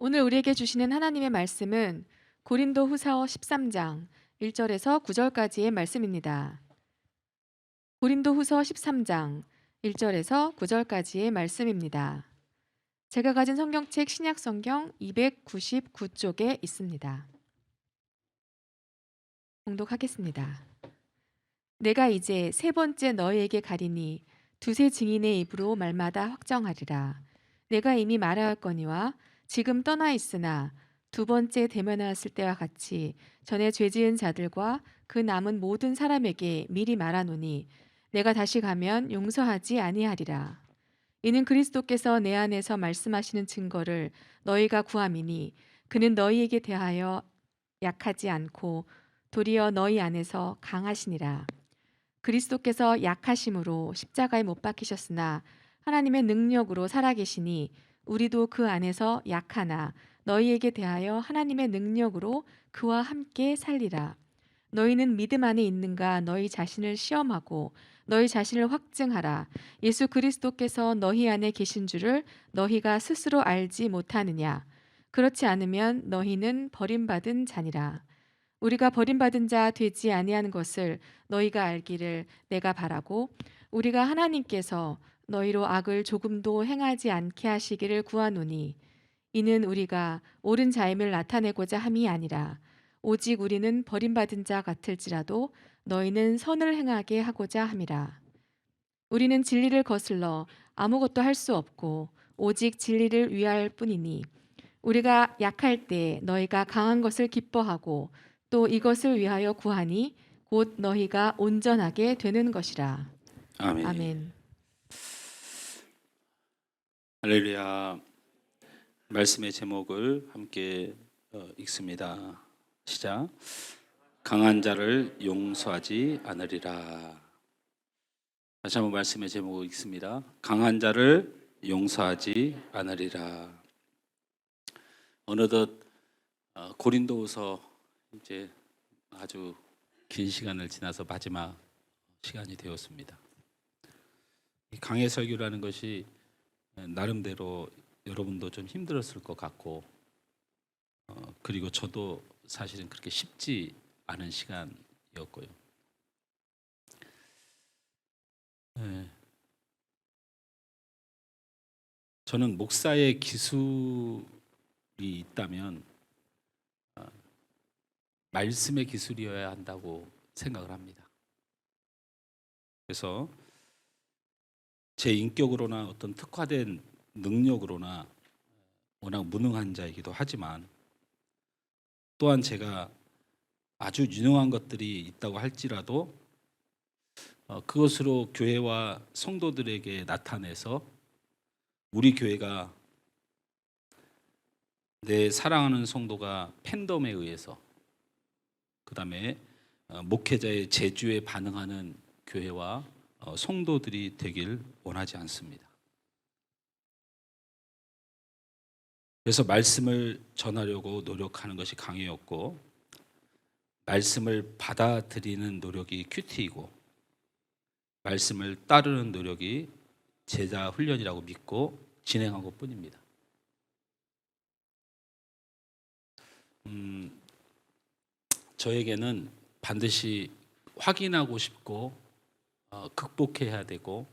오늘 우리에게 주시는 하나님의 말씀은 고린도 후서 13장 1절에서 9절까지의 말씀입니다. 고린도 후서 13장 1절에서 9절까지의 말씀입니다. 제가 가진 성경책 신약 성경 299쪽에 있습니다. 봉독하겠습니다. 내가 이제 세 번째 너희에게 가리니 두세 증인의 입으로 말마다 확정하리라. 내가 이미 말하였거니와 지금 떠나 있으나 두 번째 대면하였을 때와 같이 전에 죄지은 자들과 그 남은 모든 사람에게 미리 말하노니 내가 다시 가면 용서하지 아니하리라. 이는 그리스도께서 내 안에서 말씀하시는 증거를 너희가 구함이니 그는 너희에게 대하여 약하지 않고 도리어 너희 안에서 강하시니라. 그리스도께서 약하심으로 십자가에 못 박히셨으나 하나님의 능력으로 살아계시니 우리도 그 안에서 약하나 너희에게 대하여 하나님의 능력으로 그와 함께 살리라. 너희는 믿음 안에 있는가 너희 자신을 시험하고 너희 자신을 확증하라. 예수 그리스도께서 너희 안에 계신 줄을 너희가 스스로 알지 못하느냐. 그렇지 않으면 너희는 버림받은 자니라. 우리가 버림받은 자 되지 아니하는 것을 너희가 알기를 내가 바라고 우리가 하나님께서 너희로 악을 조금도 행하지 않게 하시기를 구하노니 이는 우리가 옳은 자임을 나타내고자 함이 아니라 오직 우리는 버림받은 자 같을지라도 너희는 선을 행하게 하고자 함이라. 우리는 진리를 거슬러 아무것도 할 수 없고 오직 진리를 위할 뿐이니 우리가 약할 때 너희가 강한 것을 기뻐하고 또 이것을 위하여 구하니 곧 너희가 온전하게 되는 것이라. 아멘. 아멘. 할렐루야. 말씀의 제목을 함께 읽습니다. 시작. 강한 자를 용서하지 않으리라. 다시 한번 말씀의 제목을 읽습니다. 강한 자를 용서하지 않으리라. 어느덧 고린도후서 이제 아주 긴 시간을 지나서 마지막 시간이 되었습니다. 이 강해 설교라는 것이 나름대로 여러분도 좀 힘들었을 것 같고 그리고 저도 사실은 그렇게 쉽지 않은 시간이었고요. 저는 목사의 기술이 있다면 말씀의 기술이어야 한다고 생각을 합니다. 그래서 제 인격으로나 어떤 특화된 능력으로나 워낙 무능한 자이기도 하지만 또한 제가 아주 유능한 것들이 있다고 할지라도 그것으로 교회와 성도들에게 나타내서 우리 교회가 내 사랑하는 성도가 팬덤에 의해서 그다음에 목회자의 재주에 반응하는 교회와 성도들이 되길 원하지 않습니다. 그래서 말씀을 전하려고 노력하는 것이 강의였고 말씀을 받아들이는 노력이 큐티이고 말씀을 따르는 노력이 제자 훈련이라고 믿고 진행한 것뿐입니다. 저에게는 반드시 확인하고 싶고 극복해야 되고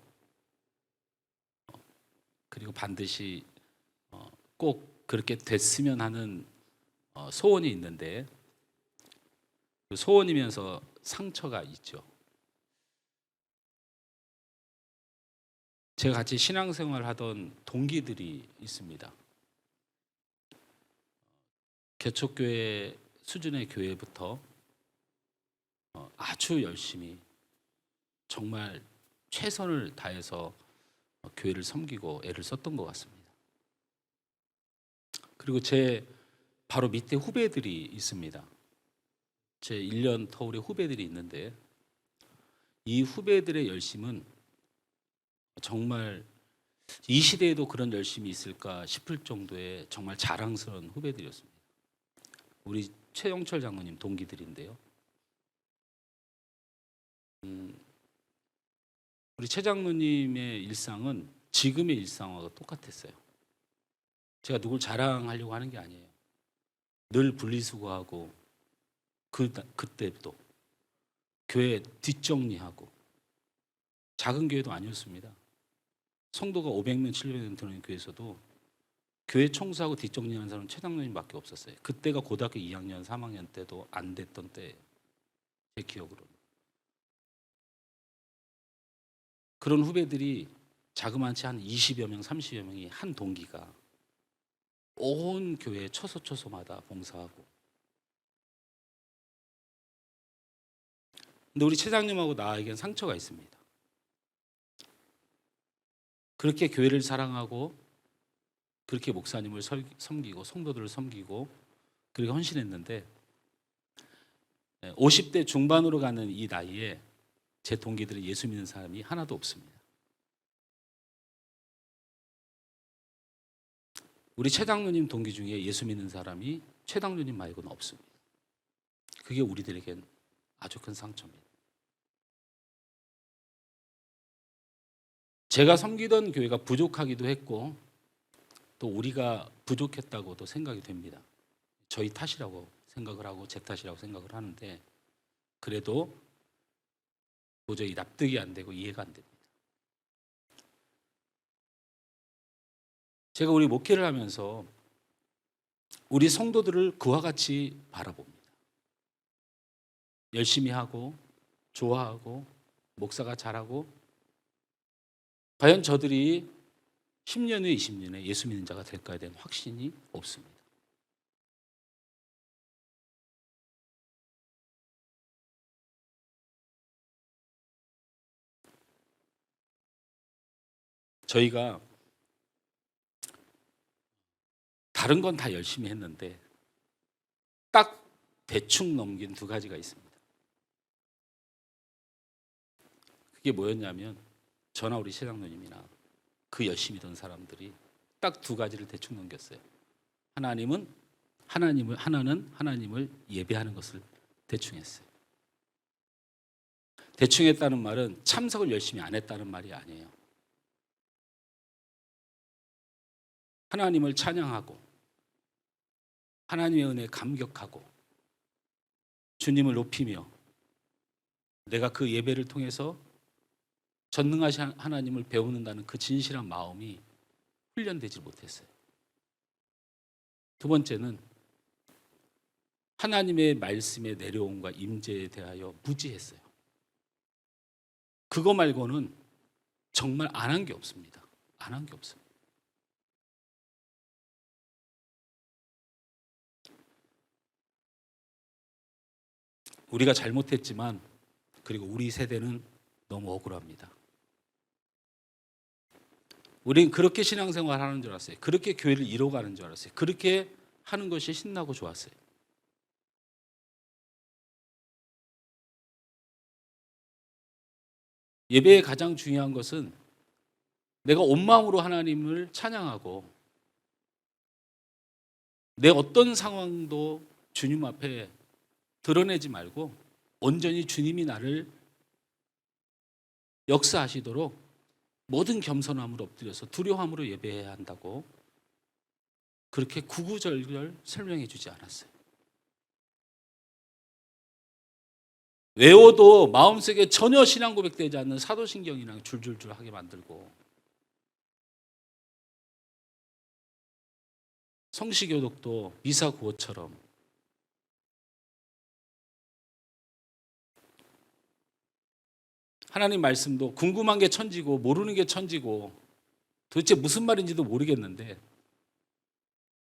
그리고 반드시 꼭 그렇게 됐으면 하는 소원이 있는데 그 소원이면서 상처가 있죠. 제가 같이 신앙생활 하던 동기들이 있습니다. 개척교회 수준의 교회부터 아주 열심히 정말 최선을 다해서 교회를 섬기고 애를 썼던 것 같습니다. 그리고 제 바로 밑에 후배들이 있습니다. 제 1년 터울의 후배들이 있는데 이 후배들의 열심은 정말 이 시대에도 그런 열심이 있을까 싶을 정도의 정말 자랑스러운 후배들이었습니다. 우리 최영철 장로님 동기들인데요. 우리 최 장로님의 일상은 지금의 일상과 똑같았어요. 제가 누굴 자랑하려고 하는 게 아니에요. 늘 분리수거하고 그때도 교회 뒷정리하고, 작은 교회도 아니었습니다. 성도가 500명, 700명 되는 교회에서도 교회 청소하고 뒷정리하는 사람은 최장로님밖에 없었어요. 그때가 고등학교 2학년, 3학년 때도 안 됐던 때, 제 기억으로는. 그런 후배들이 자그마치 한 20여 명, 30여 명이 한 동기가 온 교회 처소처소마다 봉사하고. 근데 우리 최장님하고 나에겐 상처가 있습니다. 그렇게 교회를 사랑하고, 그렇게 목사님을 섬기고, 성도들을 섬기고, 그렇게 헌신했는데 50대 중반으로 가는 이 나이에 제 동기들은 예수 믿는 사람이 하나도 없습니다. 우리 최장로님 동기 중에 예수 믿는 사람이 최장로님 말고는 없습니다. 그게 우리들에겐 아주 큰 상처입니다. 제가 섬기던 교회가 부족하기도 했고, 또 우리가 부족했다고도 생각이 됩니다. 저희 탓이라고 생각을 하고 제 탓이라고 생각을 하는데, 그래도 도저히 납득이 안 되고 이해가 안 됩니다. 제가 우리 목회를 하면서 우리 성도들을 그와 같이 바라봅니다. 열심히 하고 좋아하고 목사가 잘하고, 과연 저들이 10년 후에 20년 후에 예수 믿는 자가 될까에 대한 확신이 없습니다. 저희가 다른 건 다 열심히 했는데 딱 대충 넘긴 두 가지가 있습니다. 그게 뭐였냐면, 저나 우리 최장로님이나 그 열심히 던 사람들이 딱 두 가지를 대충 넘겼어요. 하나는 하나님을 예배하는 것을 대충 했어요. 대충 했다는 말은 참석을 열심히 안 했다는 말이 아니에요. 하나님을 찬양하고 하나님의 은혜에 감격하고 주님을 높이며, 내가 그 예배를 통해서 전능하신 하나님을 배우는다는 그 진실한 마음이 훈련되지 못했어요. 두 번째는 하나님의 말씀의 내려옴과 임재에 대하여 무지했어요. 그거 말고는 정말 안 한 게 없습니다. 안 한 게 없습니다. 우리가 잘못했지만, 그리고 우리 세대는 너무 억울합니다. 우린 그렇게 신앙생활 하는 줄 알았어요. 그렇게 교회를 이뤄가는 줄 알았어요. 그렇게 하는 것이 신나고 좋았어요. 예배의 가장 중요한 것은 내가 온 마음으로 하나님을 찬양하고, 내 어떤 상황도 주님 앞에 드러내지 말고 온전히 주님이 나를 역사하시도록 모든 겸손함으로 엎드려서 두려움으로 예배해야 한다고 그렇게 구구절절 설명해 주지 않았어요. 외워도 마음속에 전혀 신앙 고백되지 않는 사도신경이랑 줄줄줄 하게 만들고, 성시교독도 미사 구호처럼, 하나님 말씀도 궁금한 게 천지고 모르는 게 천지고 도대체 무슨 말인지도 모르겠는데,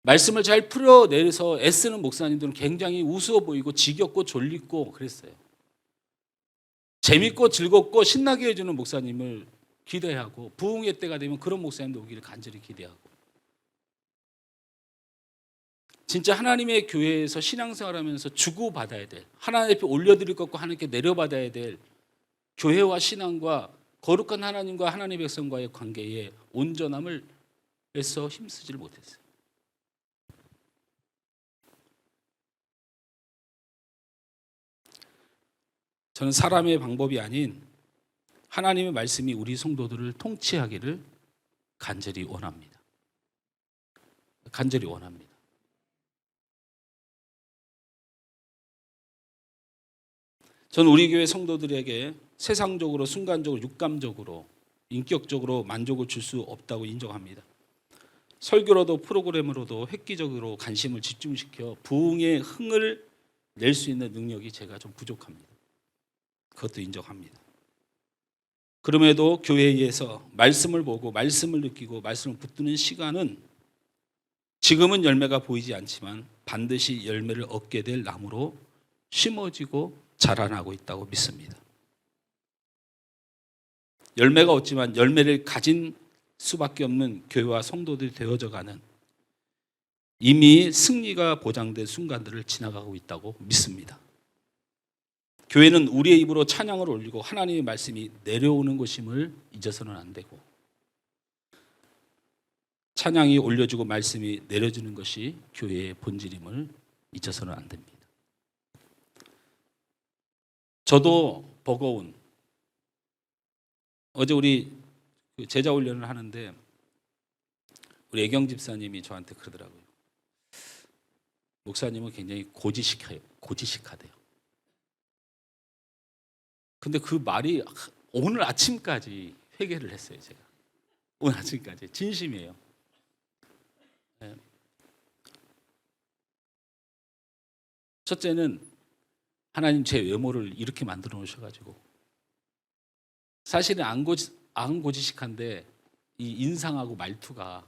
말씀을 잘 풀어내서 애쓰는 목사님들은 굉장히 우스워 보이고 지겹고 졸리고 그랬어요. 재밌고 즐겁고 신나게 해주는 목사님을 기대하고, 부흥의 때가 되면 그런 목사님도 오기를 간절히 기대하고, 진짜 하나님의 교회에서 신앙생활하면서 주고받아야 될, 하나님 앞에 올려드릴 것과 하나님께 내려받아야 될 교회와 신앙과 거룩한 하나님과 하나님의 백성과의 관계에 온전함을 애써 힘쓰지를 못했어요. 저는 사람의 방법이 아닌 하나님의 말씀이 우리 성도들을 통치하기를 간절히 원합니다. 간절히 원합니다. 저는 우리 교회 성도들에게 세상적으로, 순간적으로, 육감적으로, 인격적으로 만족을 줄 수 없다고 인정합니다. 설교로도 프로그램으로도 획기적으로 관심을 집중시켜 부흥의 흥을 낼 수 있는 능력이 제가 좀 부족합니다. 그것도 인정합니다. 그럼에도 교회에서 말씀을 보고 말씀을 느끼고 말씀을 붙드는 시간은 지금은 열매가 보이지 않지만 반드시 열매를 얻게 될 나무로 심어지고 자라나고 있다고 믿습니다. 열매가 없지만 열매를 가진 수밖에 없는 교회와 성도들이 되어져가는 이미 승리가 보장된 순간들을 지나가고 있다고 믿습니다. 교회는 우리의 입으로 찬양을 올리고 하나님의 말씀이 내려오는 것임을 잊어서는 안 되고, 찬양이 올려지고 말씀이 내려지는 것이 교회의 본질임을 잊어서는 안 됩니다. 저도 버거운, 어제 우리 제자 훈련을 하는데 우리 애경 집사님이 저한테 그러더라고요. 목사님은 굉장히 고지식하대요. 근데 그 말이 오늘 아침까지 회개를 했어요. 제가 오늘 아침까지 진심이에요. 네. 첫째는 하나님 제 외모를 이렇게 만들어 놓으셔가지고, 사실은 안 고지식한데 이 인상하고 말투가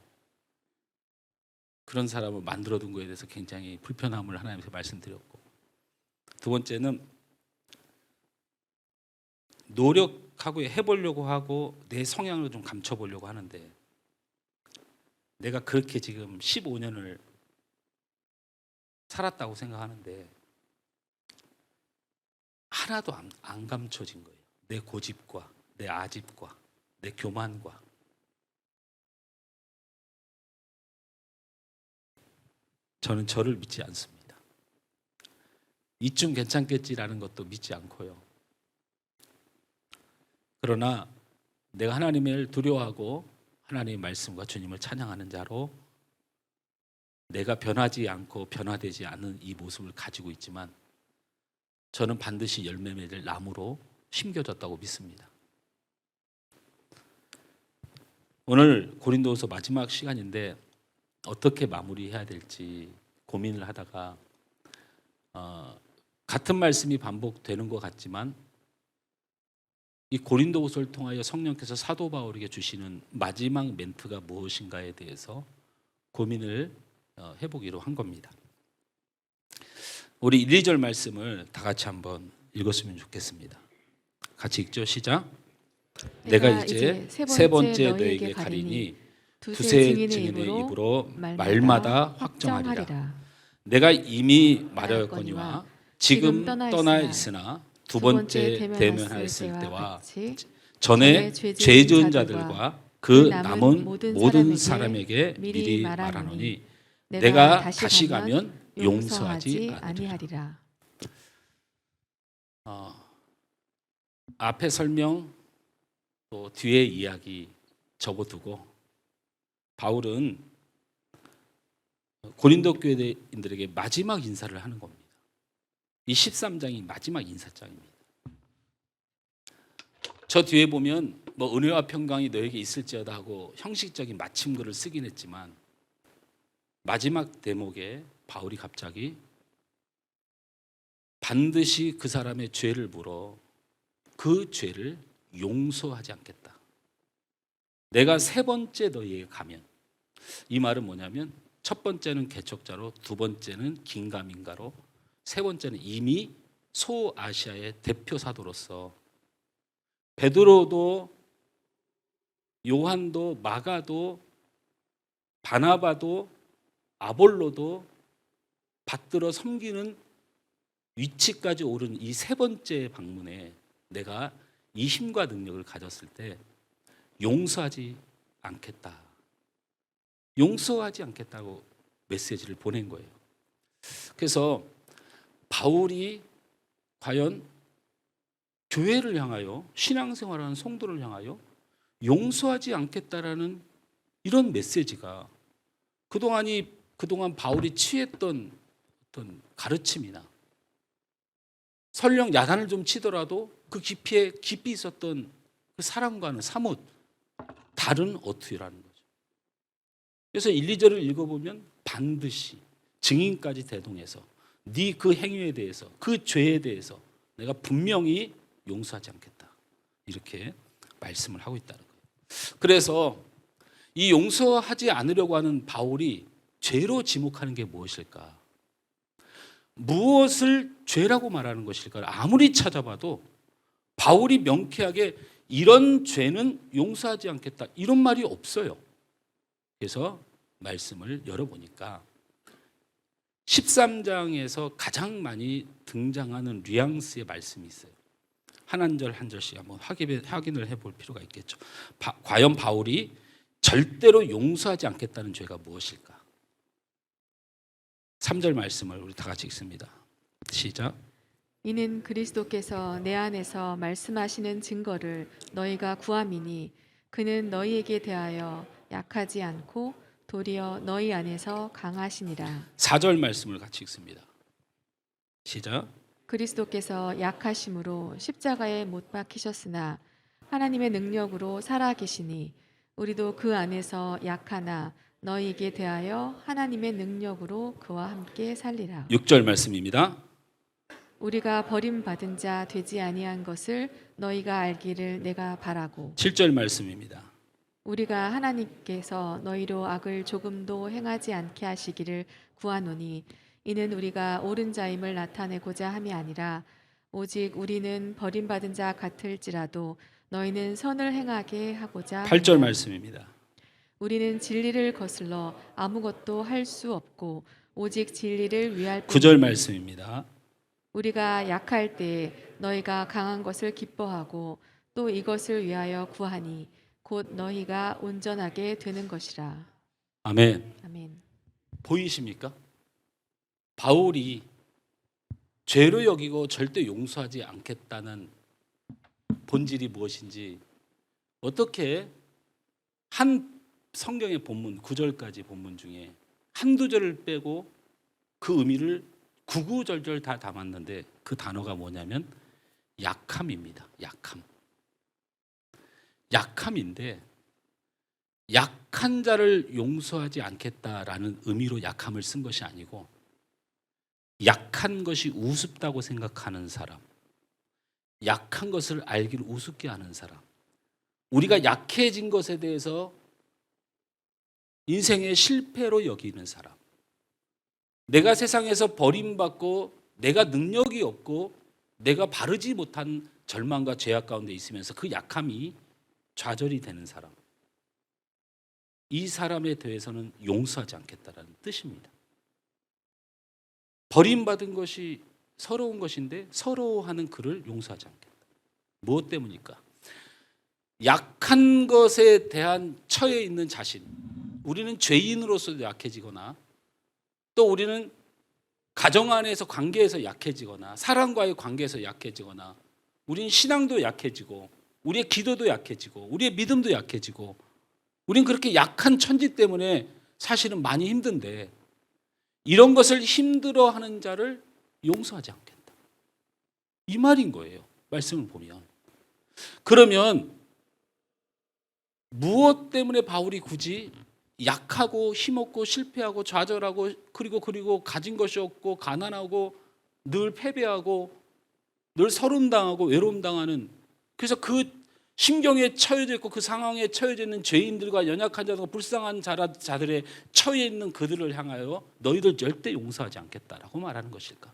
그런 사람을 만들어둔 거에 대해서 굉장히 불편함을 하나님께 말씀드렸고, 두 번째는 노력하고 해보려고 하고 내 성향을 좀 감춰보려고 하는데, 내가 그렇게 지금 15년을 살았다고 생각하는데 하나도 안 감춰진 거예요. 내 고집과 내 아집과 내 교만과. 저는 저를 믿지 않습니다. 이쯤 괜찮겠지라는 것도 믿지 않고요. 그러나 내가 하나님을 두려워하고 하나님의 말씀과 주님을 찬양하는 자로 내가 변하지 않고 변화되지 않은 이 모습을 가지고 있지만 저는 반드시 열매 맺을 나무로 심겨졌다고 믿습니다. 오늘 고린도후서 마지막 시간인데 어떻게 마무리해야 될지 고민을 하다가 같은 말씀이 반복되는 것 같지만 이 고린도후서를 통하여 성령께서 사도 바울에게 주시는 마지막 멘트가 무엇인가에 대해서 고민을 해보기로 한 겁니다. 우리 1, 2절 말씀을 다 같이 한번 읽었으면 좋겠습니다. 같이 읽죠. 시작. 내가 이제 세 번째 너에게 가리니 두세 증인의 입으로 말마다 확정하리라. 내가 이미 말하였거니와 지금 떠나 있으나 두 번째 대면하였을 때와 전에 죄 지은 자들과 그 남은 모든 사람에게 미리 말하노니 내가 다시 가면 용서하지 아니하리라. 앞에 설명 또 뒤에 이야기 접어두고 바울은 고린도 교회인들에게 마지막 인사를 하는 겁니다. 이 13장이 마지막 인사장입니다. 저 뒤에 보면 뭐 은혜와 평강이 너에게 있을지어다 하고 형식적인 마침글을 쓰긴 했지만 마지막 대목에 바울이 갑자기 반드시 그 사람의 죄를 물어 그 죄를 용서하지 않겠다. 내가 세 번째 너희에게 가면, 이 말은 뭐냐면 첫 번째는 개척자로, 두 번째는 긴가민가로, 세 번째는 이미 소아시아의 대표 사도로서 베드로도 요한도 마가도 바나바도 아볼로도 받들어 섬기는 위치까지 오른 이 세 번째 방문에 내가 이 힘과 능력을 가졌을 때 용서하지 않겠다. 용서하지 않겠다고 메시지를 보낸 거예요. 그래서 바울이 과연 교회를 향하여 신앙생활하는 성도를 향하여 용서하지 않겠다라는 이런 메시지가 그동안 바울이 취했던 어떤 가르침이나 설령 야단을 좀 치더라도 그 깊이 있었던 그 사랑과는 사뭇 다른 어투라는 거죠. 그래서 1, 2절을 읽어보면 반드시 증인까지 대동해서 네 그 행위에 대해서 그 죄에 대해서 내가 분명히 용서하지 않겠다. 이렇게 말씀을 하고 있다는 거예요. 그래서 이 용서하지 않으려고 하는 바울이 죄로 지목하는 게 무엇일까? 무엇을 죄라고 말하는 것일까? 아무리 찾아봐도 바울이 명쾌하게 이런 죄는 용서하지 않겠다 이런 말이 없어요. 그래서 말씀을 열어보니까 13장에서 가장 많이 등장하는 뉘앙스의 말씀이 있어요. 한 절 한 절씩 한번 확인을 해볼 필요가 있겠죠. 과연 바울이 절대로 용서하지 않겠다는 죄가 무엇일까? 3절 말씀을 우리 다 같이 읽습니다. 시작. 이는 그리스도께서 내 안에서 말씀하시는 증거를 너희가 구함이니 그는 너희에게 대하여 약하지 않고 도리어 너희 안에서 강하시니라. 4절 말씀을 같이 읽습니다. 시작. 그리스도께서 약하심으로 십자가에 못 박히셨으나 하나님의 능력으로 살아 계시니 우리도 그 안에서 약하나 너희에게 대하여 하나님의 능력으로 그와 함께 살리라. 6절 말씀입니다. 우리가 버림받은 자 되지 아니한 것을 너희가 알기를 내가 바라고. 7절 말씀입니다. 우리가 하나님께서 너희로 악을 조금도 행하지 않게 하시기를 구하노니 이는 우리가 옳은 자임을 나타내고자 함이 아니라 오직 우리는 버림받은 자 같을지라도 너희는 선을 행하게 하고자 8절 합니다. 말씀입니다. 우리는 진리를 거슬러 아무것도 할 수 없고 오직 진리를 위할 9절 뿐이니 말씀입니다. 우리가 약할 때 너희가 강한 것을 기뻐하고 또 이것을 위하여 구하니 곧 너희가 온전하게 되는 것이라. 아멘. 아멘. 보이십니까? 바울이 죄로 여기고 절대 용서하지 않겠다는 본질이 무엇인지 어떻게 한 성경의 본문 9절까지 본문 중에 한두 절을 빼고 그 의미를 구구절절 다 담았는데 그 단어가 뭐냐면 약함입니다. 약함. 약함인데 약한 자를 용서하지 않겠다라는 의미로 약함을 쓴 것이 아니고 약한 것이 우습다고 생각하는 사람, 약한 것을 알기를 우습게 하는 사람, 우리가 약해진 것에 대해서 인생의 실패로 여기는 사람, 내가 세상에서 버림받고 내가 능력이 없고 내가 바르지 못한 절망과 죄악 가운데 있으면서 그 약함이 좌절이 되는 사람, 이 사람에 대해서는 용서하지 않겠다라는 뜻입니다. 버림받은 것이 서러운 것인데 서러워하는 그를 용서하지 않겠다. 무엇 때문일까? 약한 것에 대한 처해 있는 자신, 우리는 죄인으로서도 약해지거나 또 우리는 가정 안에서 관계에서 약해지거나 사람과의 관계에서 약해지거나 우리는 신앙도 약해지고 우리의 기도도 약해지고 우리의 믿음도 약해지고 우리는 그렇게 약한 천지 때문에 사실은 많이 힘든데 이런 것을 힘들어하는 자를 용서하지 않겠다. 이 말인 거예요. 말씀을 보면. 그러면 무엇 때문에 바울이 굳이 약하고 힘없고 실패하고 좌절하고 그리고 가진 것이 없고 가난하고 늘 패배하고 늘 서름당하고 외로움당하는, 그래서 그 심경에 처해져 있고 그 상황에 처해져 있는 죄인들과 연약한 자들과 불쌍한 자들의 처해 있는 그들을 향하여 너희들 절대 용서하지 않겠다라고 말하는 것일까?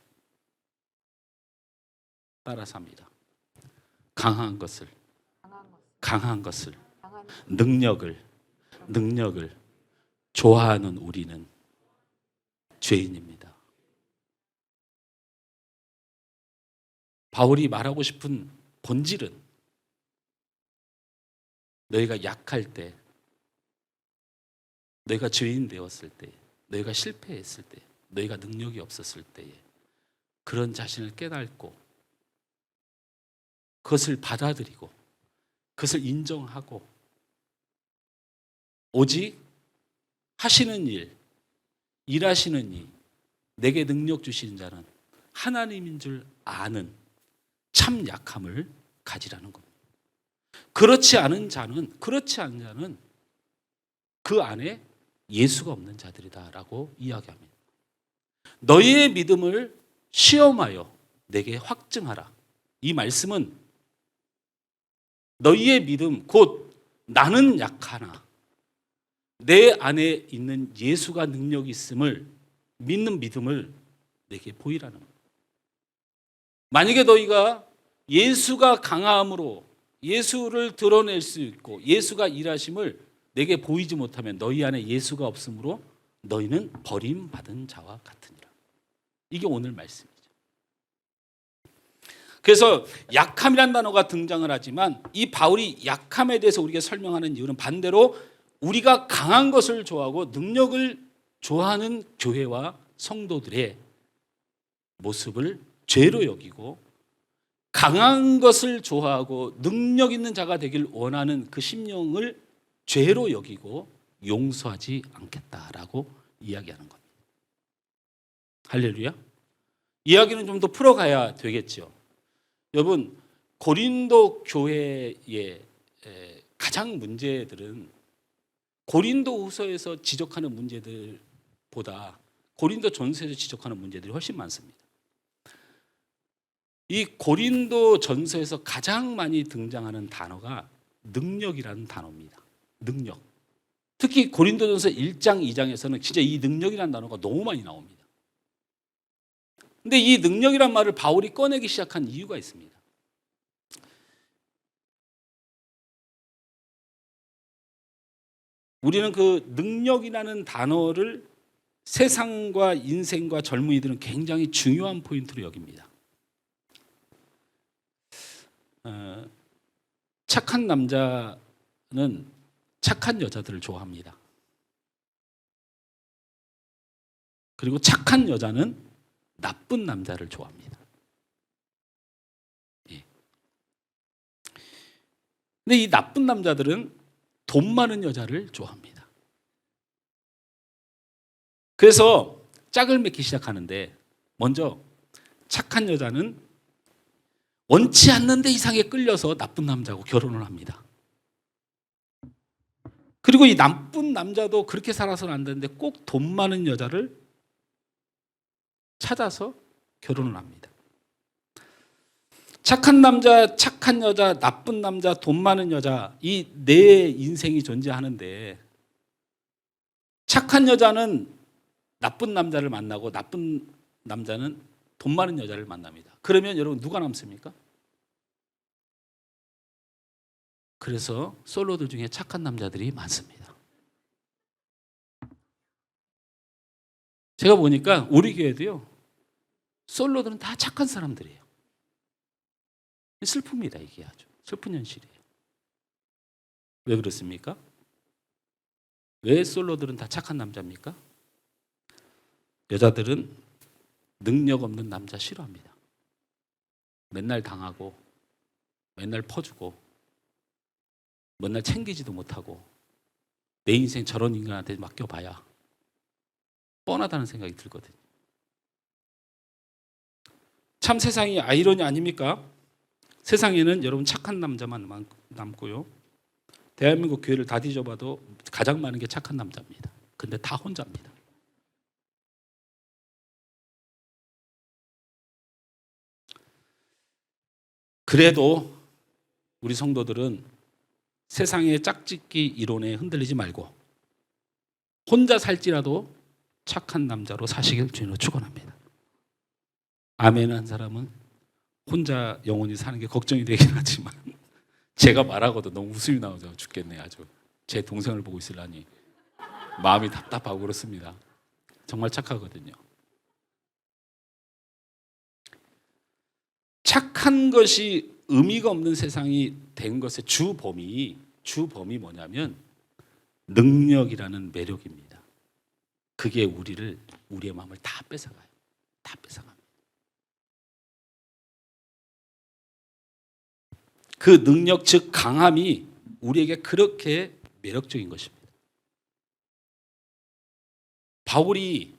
따라서 합니다. 강한 것을 능력을 좋아하는 우리는 죄인입니다. 바울이 말하고 싶은 본질은 너희가 약할 때, 너희가 죄인 되었을 때, 너희가 실패했을 때, 너희가 능력이 없었을 때에 그런 자신을 깨닫고 그것을 받아들이고 그것을 인정하고 오직 하시는 일, 일하시는 이, 내게 능력 주시는 자는 하나님인 줄 아는 참 약함을 가지라는 겁니다. 그렇지 않은 자는 그 안에 예수가 없는 자들이다라고 이야기합니다. 너희의 믿음을 시험하여 내게 확증하라. 이 말씀은 너희의 믿음 곧 나는 약하나 내 안에 있는 예수가 능력이 있음을 믿는 믿음을 내게 보이라는 거예요. 만약에 너희가 예수가 강함으로 예수를 드러낼 수 있고 예수가 일하심을 내게 보이지 못하면 너희 안에 예수가 없으므로 너희는 버림받은 자와 같으니라. 이게 오늘 말씀이죠. 그래서 약함이란 단어가 등장을 하지만 이 바울이 약함에 대해서 우리가 설명하는 이유는 반대로 우리가 강한 것을 좋아하고 능력을 좋아하는 교회와 성도들의 모습을 죄로 여기고 강한 것을 좋아하고 능력 있는 자가 되길 원하는 그 심령을 죄로 여기고 용서하지 않겠다라고 이야기하는 겁니다. 할렐루야. 이야기는 좀 더 풀어가야 되겠죠. 여러분, 고린도 교회의 가장 문제들은 고린도후서에서 지적하는 문제들보다 고린도 전서에서 지적하는 문제들이 훨씬 많습니다. 이 고린도 전서에서 가장 많이 등장하는 단어가 능력이라는 단어입니다. 능력. 특히 고린도전서 1장, 2장에서는 진짜 이 능력이라는 단어가 너무 많이 나옵니다. 근데 이 능력이란 말을 바울이 꺼내기 시작한 이유가 있습니다. 우리는 그 능력이라는 단어를 세상과 인생과 젊은이들은 굉장히 중요한 포인트로 여깁니다. 착한 남자는 착한 여자들을 좋아합니다. 그리고 착한 여자는 나쁜 남자를 좋아합니다. 예. 근데 이 나쁜 남자들은 돈 많은 여자를 좋아합니다. 그래서 짝을 맺기 시작하는데 먼저 착한 여자는 원치 않는데 이상에 끌려서 나쁜 남자하고 결혼을 합니다. 그리고 이 나쁜 남자도 그렇게 살아서는 안 되는데 꼭 돈 많은 여자를 찾아서 결혼을 합니다. 착한 남자, 착한 여자, 나쁜 남자, 돈 많은 여자, 이 네 인생이 존재하는데 착한 여자는 나쁜 남자를 만나고 나쁜 남자는 돈 많은 여자를 만납니다. 그러면 여러분 누가 남습니까? 그래서 솔로들 중에 착한 남자들이 많습니다. 제가 보니까 우리 교회도요, 솔로들은 다 착한 사람들이에요. 슬픕니다. 이게 아주 슬픈 현실이에요. 왜 그렇습니까? 왜 솔로들은 다 착한 남자입니까? 여자들은 능력 없는 남자 싫어합니다. 맨날 당하고 맨날 퍼주고 맨날 챙기지도 못하고 내 인생 저런 인간한테 맡겨봐야 뻔하다는 생각이 들거든요. 참 세상이 아이러니 아닙니까? 세상에는 여러분 착한 남자만 남고요. 대한민국 교회를 다 뒤져봐도 가장 많은 게 착한 남자입니다. 근데 다 혼자입니다. 그래도 우리 성도들은 세상의 짝짓기 이론에 흔들리지 말고 혼자 살지라도 착한 남자로 사시길 주님으로 축원합니다. 아멘 한 사람은 혼자 영원히 사는 게 걱정이 되긴 하지만 제가 말하고도 너무 웃음이 나오죠. 죽겠네 아주. 제 동생을 보고 있으려니 마음이 답답하고 그렇습니다. 정말 착하거든요. 착한 것이 의미가 없는 세상이 된 것의 주범이 뭐냐면 능력이라는 매력입니다. 그게 우리의 마음을 다 뺏어가요. 다 뺏어갑니다. 그 능력 즉 강함이 우리에게 그렇게 매력적인 것입니다. 바울이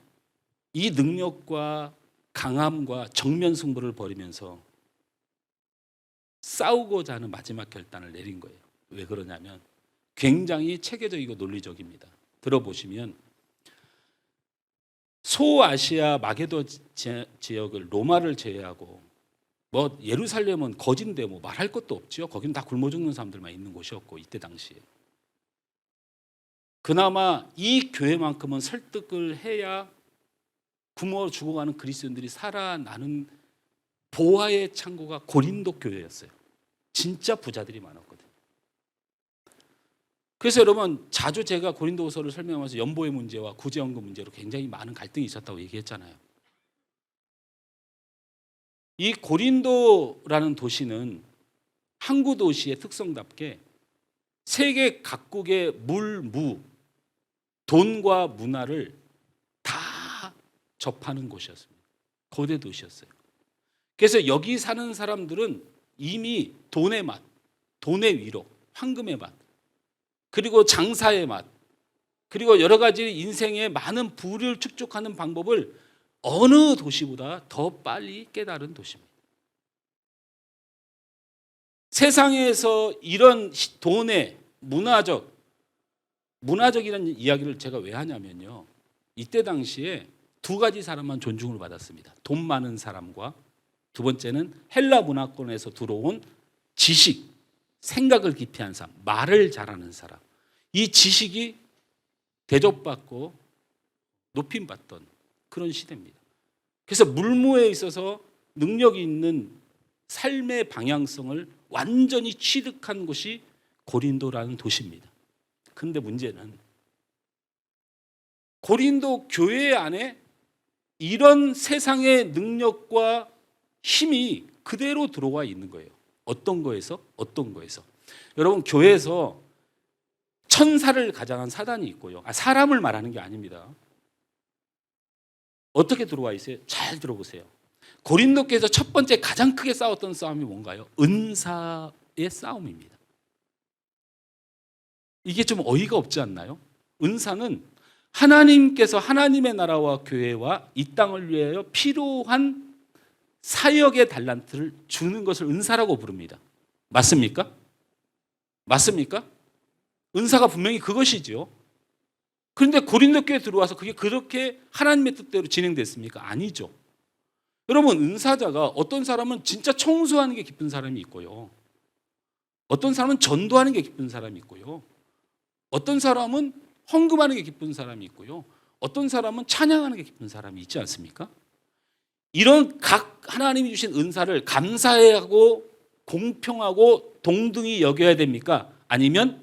이 능력과 강함과 정면 승부를 벌이면서 싸우고자 하는 마지막 결단을 내린 거예요. 왜 그러냐면 굉장히 체계적이고 논리적입니다. 들어보시면 소아시아 마게도 지역을 로마를 제외하고 뭐 예루살렘은 거진데 뭐 말할 것도 없죠. 거기는 다 굶어 죽는 사람들만 있는 곳이었고 이때 당시에. 그나마 이 교회만큼은 설득을 해야 굶어 죽어가는 그리스도인들이 살아나는 보화의 창고가 고린도 교회였어요. 진짜 부자들이 많았거든요. 그래서 여러분 자주 제가 고린도후서를 설명하면서 연보의 문제와 구제연금 문제로 굉장히 많은 갈등이 있었다고 얘기했잖아요. 이 고린도라는 도시는 항구 도시의 특성답게 세계 각국의 돈과 문화를 다 접하는 곳이었습니다. 거대 도시였어요. 그래서 여기 사는 사람들은 이미 돈의 맛, 돈의 위로, 황금의 맛, 그리고 장사의 맛, 그리고 여러 가지 인생의 많은 부를 축적하는 방법을 어느 도시보다 더 빨리 깨달은 도시입니다. 세상에서 이런 돈의 문화적이라는 이야기를 제가 왜 하냐면요. 이때 당시에 두 가지 사람만 존중을 받았습니다. 돈 많은 사람과 두 번째는 헬라 문화권에서 들어온 지식, 생각을 깊이 한 사람, 말을 잘하는 사람. 이 지식이 대접받고 높임받던 그런 시대입니다. 그래서 물무에 있어서 능력이 있는 삶의 방향성을 완전히 취득한 곳이 고린도라는 도시입니다. 그런데 문제는 고린도 교회 안에 이런 세상의 능력과 힘이 그대로 들어와 있는 거예요. 어떤 거에서? 여러분 교회에서 천사를 가장한 사단이 있고요. 사람을 말하는 게 아닙니다. 어떻게 들어와 있어요? 잘 들어보세요. 고린도께서 첫 번째 가장 크게 싸웠던 싸움이 뭔가요? 은사의 싸움입니다. 이게 좀 어이가 없지 않나요? 은사는 하나님께서 하나님의 나라와 교회와 이 땅을 위하여 필요한 사역의 달란트를 주는 것을 은사라고 부릅니다. 맞습니까? 은사가 분명히 그것이지요. 그런데 고린도 교회에 들어와서 그게 그렇게 하나님의 뜻대로 진행됐습니까? 아니죠. 여러분 은사자가 어떤 사람은 진짜 청소하는 게 기쁜 사람이 있고요. 어떤 사람은 전도하는 게 기쁜 사람이 있고요. 어떤 사람은 헌금하는 게 기쁜 사람이 있고요. 어떤 사람은 찬양하는 게 기쁜 사람이 있지 않습니까? 이런 각 하나님이 주신 은사를 감사하고 공평하고 동등히 여겨야 됩니까? 아니면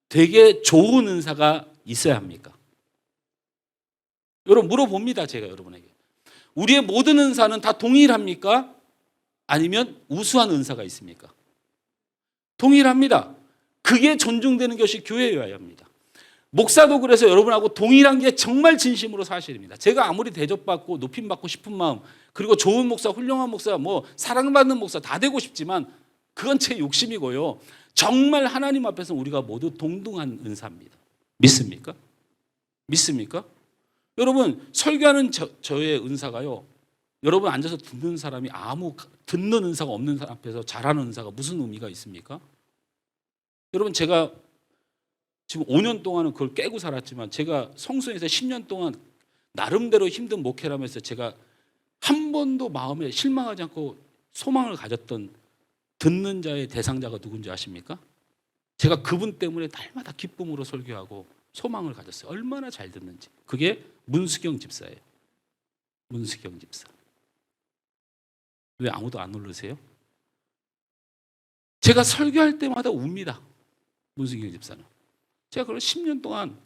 되게 좋은 은사가 있어야 합니까? 여러분 물어봅니다. 제가 여러분에게. 우리의 모든 은사는 다 동일합니까? 아니면 우수한 은사가 있습니까? 동일합니다. 그게 존중되는 것이 교회여야 합니다. 목사도 그래서 여러분하고 동일한 게 정말 진심으로 사실입니다. 제가 아무리 대접받고 높임받고 싶은 마음, 그리고 좋은 목사, 훌륭한 목사, 뭐 사랑받는 목사 다 되고 싶지만 그건 제 욕심이고요. 정말 하나님 앞에서 우리가 모두 동등한 은사입니다. 믿습니까? 여러분 설교하는 저의 은사가요. 여러분 앉아서 듣는 사람이 듣는 은사가 없는 사람 앞에서 잘하는 은사가 무슨 의미가 있습니까? 여러분 제가 지금 5년 동안은 그걸 깨고 살았지만 제가 성수에서 10년 동안 나름대로 힘든 목회라면서 제가 한 번도 마음에 실망하지 않고 소망을 가졌던 듣는 자의 대상자가 누군지 아십니까? 제가 그분 때문에 날마다 기쁨으로 설교하고 소망을 가졌어요. 얼마나 잘 듣는지. 그게 문수경 집사예요. 문수경 집사. 왜 아무도 안 오르세요? 제가 설교할 때마다 웁니다. 문수경 집사는. 제가 그걸 10년 동안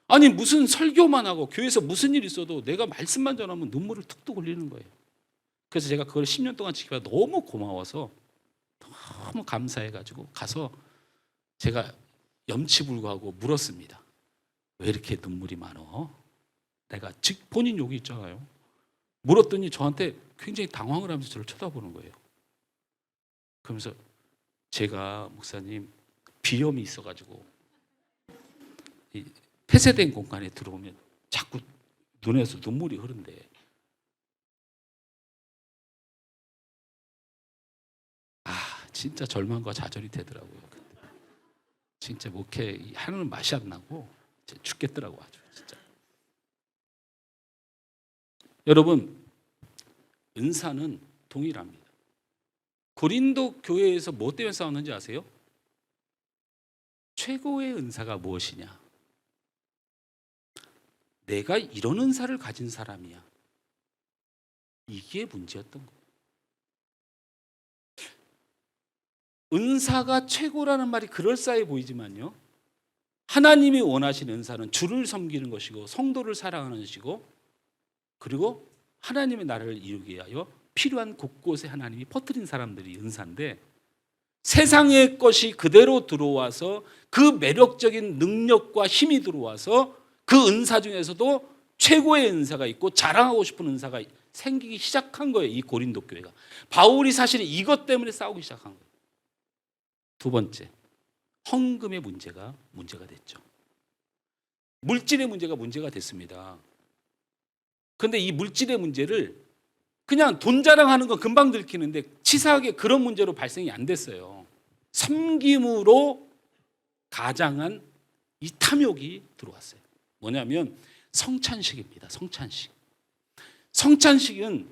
아니 무슨 설교만 하고 교회에서 무슨 일이 있어도 내가 말씀만 전하면 눈물을 툭툭 흘리는 거예요. 그래서 제가 그걸 10년 동안 지키다 너무 고마워서 너무 감사해가지고 가서 제가 염치불구하고 물었습니다. 왜 이렇게 눈물이 많어? 내가 본인 욕이 있잖아요. 물었더니 저한테 굉장히 당황을 하면서 저를 쳐다보는 거예요. 그러면서 제가 목사님 비염이 있어가지고 이 폐쇄된 공간에 들어오면 자꾸 눈에서 눈물이 흐른대. 진짜 절망과 좌절이 되더라고요. 진짜 목회 하는 맛이 안 나고 죽겠더라고 아주 진짜. 여러분, 은사는 동일합니다. 고린도 교회에서 뭐 때문에 싸웠는지 아세요? 최고의 은사가 무엇이냐? 내가 이런 은사를 가진 사람이야. 이게 문제였던 거예요. 은사가 최고라는 말이 그럴싸해 보이지만요, 하나님이 원하시는 은사는 주를 섬기는 것이고 성도를 사랑하는 것이고, 그리고 하나님의 나라를 이루기 위하여 필요한 곳곳에 하나님이 퍼뜨린 사람들이 은사인데, 세상의 것이 그대로 들어와서 그 매력적인 능력과 힘이 들어와서 그 은사 중에서도 최고의 은사가 있고 자랑하고 싶은 은사가 생기기 시작한 거예요. 이 고린도 교회가. 바울이 사실 이것 때문에 싸우기 시작한 거예요. 두 번째, 헌금의 문제가 됐죠. 물질의 문제가 됐습니다. 그런데 이 물질의 문제를 그냥 돈 자랑하는 건 금방 들키는데 치사하게 그런 문제로 발생이 안 됐어요. 섬김으로 가장한 이 탐욕이 들어왔어요. 뭐냐면 성찬식입니다. 성찬식. 성찬식은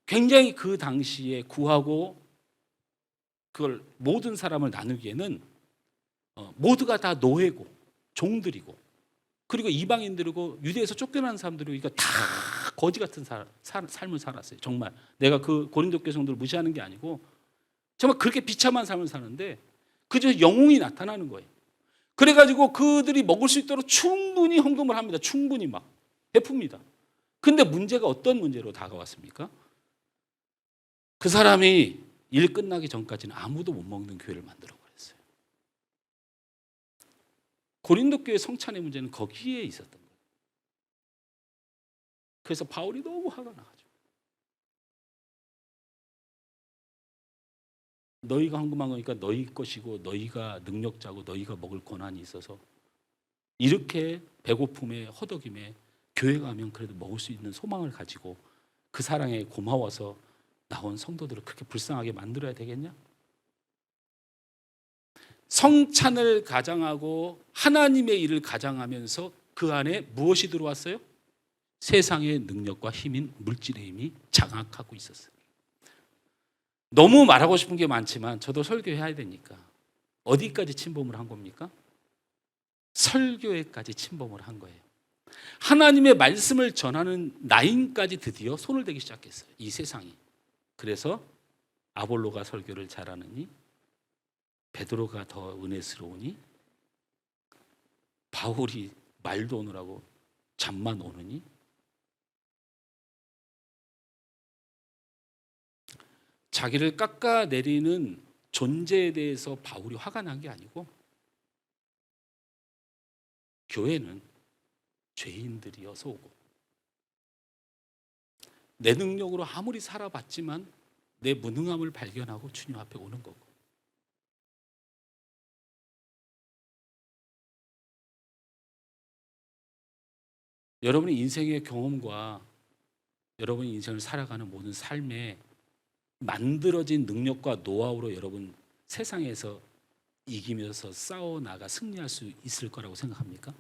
굉장히 그 당시에 구하고 그걸 모든 사람을 나누기에는 모두가 다 노예고 종들이고, 그리고 이방인들이고 유대에서 쫓겨난 사람들이고, 이거 다 거지 같은 삶을 살았어요. 정말 내가 그 고린도 교회 성도를 무시하는 게 아니고 정말 그렇게 비참한 삶을 사는데 그저 영웅이 나타나는 거예요. 그래가지고 그들이 먹을 수 있도록 충분히 헌금을 합니다. 충분히 막 베풉니다. 근데 문제가 어떤 문제로 다가왔습니까? 그 사람이 일 끝나기 전까지는 아무도 못 먹는 교회를 만들어 버렸어요. 고린도 교회 성찬의 문제는 거기에 있었던 거예요. 그래서 바울이 너무 화가 나가지고, 너희가 헌금한 거니까 너희 것이고 너희가 능력자고 너희가 먹을 권한이 있어서 이렇게 배고픔에 허덕임에 교회 가면 그래도 먹을 수 있는 소망을 가지고 그 사랑에 고마워서 나온 성도들을 그렇게 불쌍하게 만들어야 되겠냐? 성찬을 가장하고 하나님의 일을 가장하면서 그 안에 무엇이 들어왔어요? 세상의 능력과 힘인 물질의 힘이 장악하고 있었어요. 너무 말하고 싶은 게 많지만 저도 설교해야 되니까 어디까지 침범을 한 겁니까? 설교에까지 침범을 한 거예요. 하나님의 말씀을 전하는 나인까지 드디어 손을 대기 시작했어요. 이 세상이. 그래서 아볼로가 설교를 잘하느니, 베드로가 더 은혜스러우니, 바울이 말도 오느라고 잠만 오느니, 자기를 깎아내리는 존재에 대해서 바울이 화가 난 게 아니고, 교회는 죄인들이어서 오고 내 능력으로 아무리 살아봤지만 내 무능함을 발견하고 주님 앞에 오는 거고, 여러분의 인생의 경험과 여러분의 인생을 살아가는 모든 삶에 만들어진 능력과 노하우로 여러분 세상에서 이기면서 싸워나가 승리할 수 있을 거라고 생각합니까?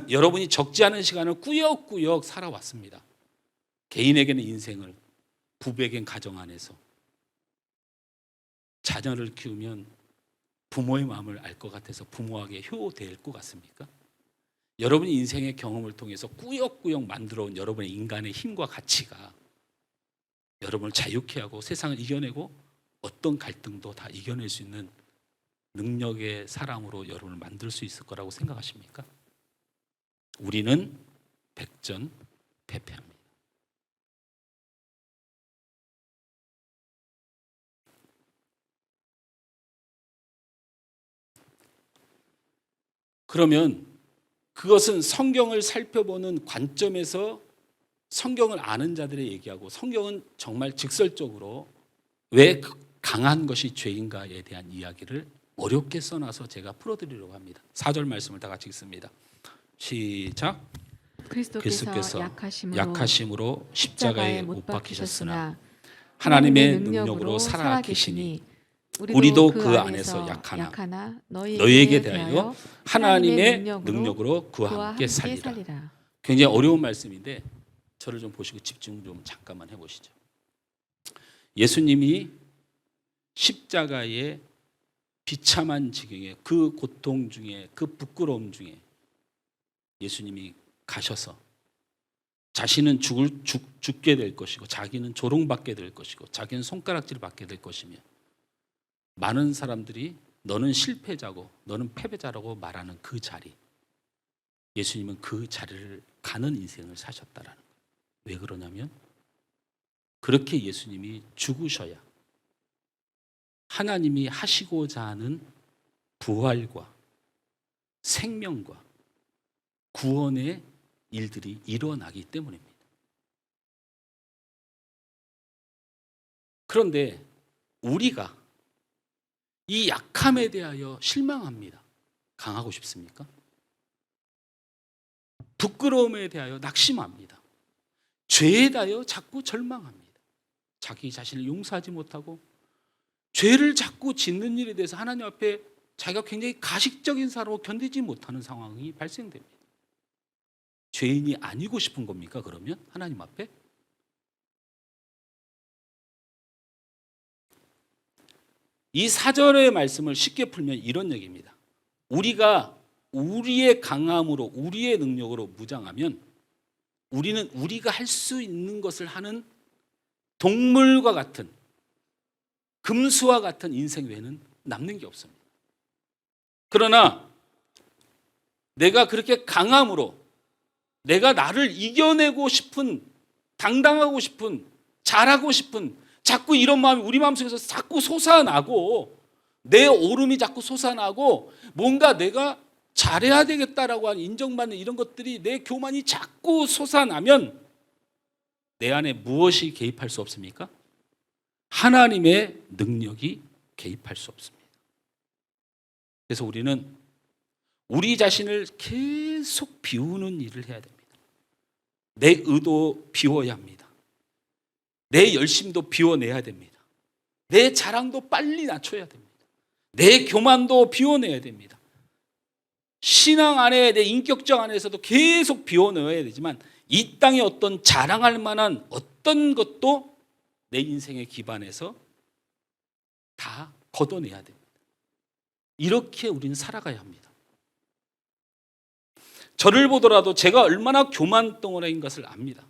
여러분이 적지 않은 시간을 꾸역꾸역 살아왔습니다. 개인에게는 인생을, 부부에겐 가정 안에서. 자녀를 키우면 부모의 마음을 알 것 같아서 부모에게 효될 것 같습니까? 여러분이 인생의 경험을 통해서 꾸역꾸역 만들어온 여러분의 인간의 힘과 가치가 여러분을 자유케 하고 세상을 이겨내고 어떤 갈등도 다 이겨낼 수 있는 능력의 사람으로 여러분을 만들 수 있을 거라고 생각하십니까? 우리는 백전백패합니다. 그러면 그것은 성경을 살펴보는 관점에서 성경을 아는 자들의 얘기하고, 성경은 정말 직설적으로 왜 강한 것이 죄인가에 대한 이야기를 어렵게 써놔서 제가 풀어드리려고 합니다. 4절 말씀을 다 같이 읽습니다. 시작. 그리스도께서 약하심으로 십자가에 못 박히셨으나 하나님의 하나님의 능력으로 살아계시니 우리도 우리도 그 안에서 약하나 너희에게 대하여 하나님의 능력으로 그와 함께 살리라. 굉장히 어려운 말씀인데 저를 좀 보시고 집중 좀 잠깐만 해보시죠. 예수님이 십자가의 비참한 지경에 그 고통 중에 그 부끄러움 중에 예수님이 가셔서 자신은 죽게 될 것이고 자기는 조롱받게 될 것이고 자기는 손가락질 받게 될 것이며 많은 사람들이 너는 실패자고 너는 패배자라고 말하는 그 자리, 예수님은 그 자리를 가는 인생을 사셨다라는 거예요. 왜 그러냐면 그렇게 예수님이 죽으셔야 하나님이 하시고자 하는 부활과 생명과 구원의 일들이 일어나기 때문입니다. 그런데 우리가 이 약함에 대하여 실망합니다. 강하고 싶습니까? 부끄러움에 대하여 낙심합니다. 죄에 대하여 자꾸 절망합니다. 자기 자신을 용서하지 못하고 죄를 자꾸 짓는 일에 대해서 하나님 앞에 자기가 굉장히 가식적인 사람으로 견디지 못하는 상황이 발생됩니다. 죄인이 아니고 싶은 겁니까? 그러면 하나님 앞에? 이 사절의 말씀을 쉽게 풀면 이런 얘기입니다. 우리가 우리의 강함으로 우리의 능력으로 무장하면 우리는 우리가 할 수 있는 것을 하는 동물과 같은 금수와 같은 인생 외에는 남는 게 없습니다. 그러나 내가 그렇게 강함으로 내가 나를 이겨내고 싶은, 당당하고 싶은, 잘하고 싶은 자꾸 이런 마음이 우리 마음속에서 자꾸 솟아나고 내 오름이 자꾸 솟아나고 뭔가 내가 잘해야 되겠다라고 하는 인정받는 이런 것들이 내 교만이 자꾸 솟아나면 내 안에 무엇이 개입할 수 없습니까? 하나님의 능력이 개입할 수 없습니다. 그래서 우리는 우리 자신을 계속 비우는 일을 해야 됩니다. 내 의도 비워야 합니다. 내 열심도 비워내야 됩니다. 내 자랑도 빨리 낮춰야 됩니다. 내 교만도 비워내야 됩니다. 신앙 안에 내 인격적 안에서도 계속 비워내야 되지만 이 땅에 어떤 자랑할 만한 어떤 것도 내 인생의 기반에서 다 걷어내야 됩니다. 이렇게 우리는 살아가야 합니다. 저를 보더라도 제가 얼마나 교만덩어리인 것을 압니다.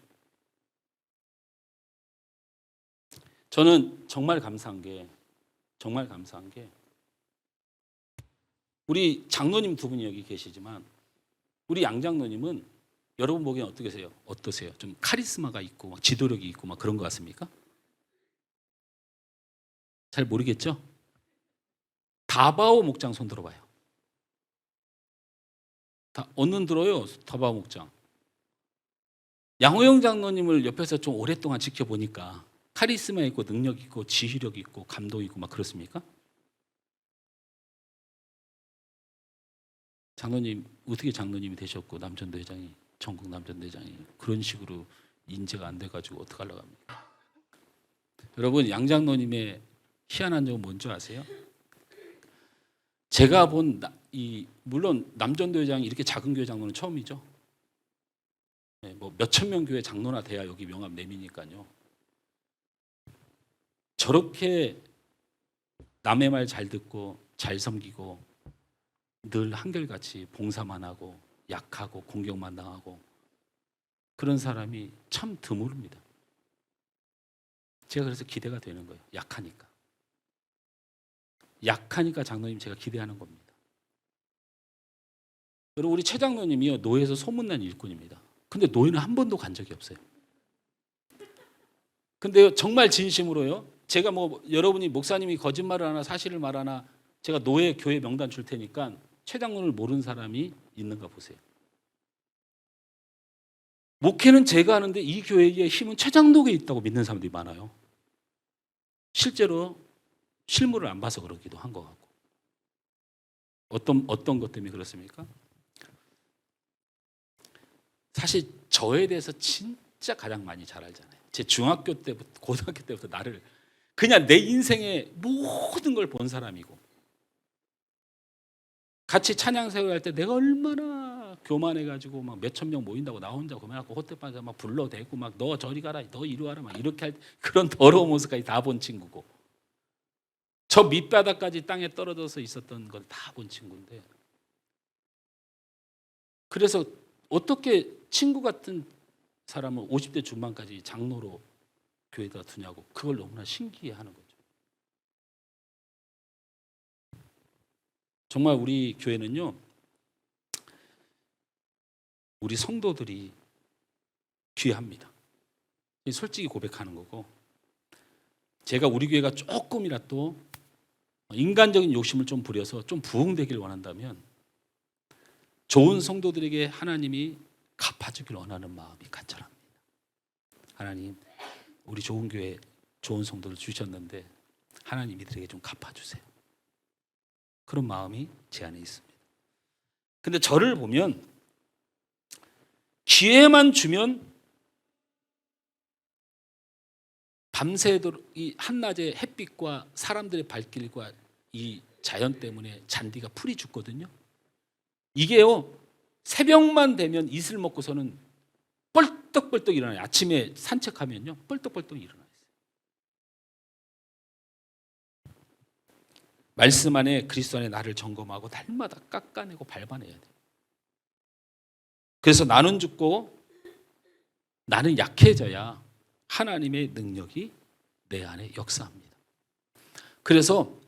저는 정말 감사한 게 우리 장로님 두 분이 여기 계시지만 우리 양 장로님은 여러분 보기엔 어떠세요? 좀 카리스마가 있고 막 지도력이 있고 막 그런 것 같습니까? 잘 모르겠죠? 다바오 목장 손 들어봐요. 언능 들어요. 다바오 목장. 양호영 장로님을 옆에서 좀 오랫동안 지켜보니까 카리스마 있고 능력 있고 지휘력 있고 감동 있고 막 그렇습니까? 장로님 어떻게 장로님이 되셨고 남전도회장이 전국 남전도회장이 그런 식으로 인재가 안 돼가지고 어떡하려고 합니까? 여러분 양 장로님의 희한한 점은 뭔지 아세요? 제가 본 물론 남전도회장이 이렇게 작은 교회 장로는 처음이죠. 네, 뭐 몇천 명 교회 장로나 돼야 여기 명함 내미니까요. 저렇게 남의 말 잘 듣고 잘 섬기고 늘 한결같이 봉사만 하고 약하고 공격만 당하고 그런 사람이 참 드뭅니다. 제가 그래서 기대가 되는 거예요. 약하니까 장로님 제가 기대하는 겁니다. 여러분 우리 최 장로님이요 노예에서 소문난 일꾼입니다. 근데 노예는 한 번도 간 적이 없어요. 근데 정말 진심으로요. 제가 뭐 여러분이 목사님이 거짓말을 하나 사실을 말하나 제가 노예 교회 명단 줄 테니까 최 장로를 모르는 사람이 있는가 보세요. 목회는 제가 하는데 이 교회의 힘은 최 장로에 있다고 믿는 사람들이 많아요. 실제로 실물을 안 봐서 그러기도 한 것 같고. 어떤 것 때문에 그렇습니까? 사실 저에 대해서 진짜 가장 많이 잘 알잖아요. 제 중학교 때부터 고등학교 때부터 나를 그냥 내 인생의 모든 걸 본 사람이고, 같이 찬양 세워할 때 내가 얼마나 교만해가지고 막 몇천 명 모인다고 나 혼자 고만하고 호텔방에서 막 불러대고 막 너 저리 가라 너 이리 와라 막 이렇게 할 그런 더러운 모습까지 다 본 친구고, 저 밑바닥까지 땅에 떨어져서 있었던 걸 다 본 친구인데, 그래서 어떻게 친구 같은 사람을 50대 중반까지 장로로 교회에다 두냐고 그걸 너무나 신기해하는 거죠. 정말 우리 교회는요, 우리 성도들이 귀합니다. 솔직히 고백하는 거고, 제가 우리 교회가 조금이라도 인간적인 욕심을 좀 부려서 좀 부흥되길 원한다면 좋은 성도들에게 하나님이 갚아주길 원하는 마음이 간절합니다. 하나님, 우리 좋은 교회 좋은 성도를 주셨는데 하나님 이들에게 좀 갚아주세요. 그런 마음이 제 안에 있습니다. 근데 저를 보면 기회만 주면 밤새도록 이 한낮의 햇빛과 사람들의 발길과 이 자연 때문에 잔디가 풀이 죽거든요. 이게요, 새벽만 되면 이슬 먹고서는 뻘떡뻘떡 일어나요. 아침에 산책하면요 뻘떡뻘떡 일어나요. 말씀 안에 그리스도 안에 나를 점검하고 날마다 깎아내고 밟아내야 돼요. 그래서 나는 죽고 나는 약해져야 하나님의 능력이 내 안에 역사합니다. 그래서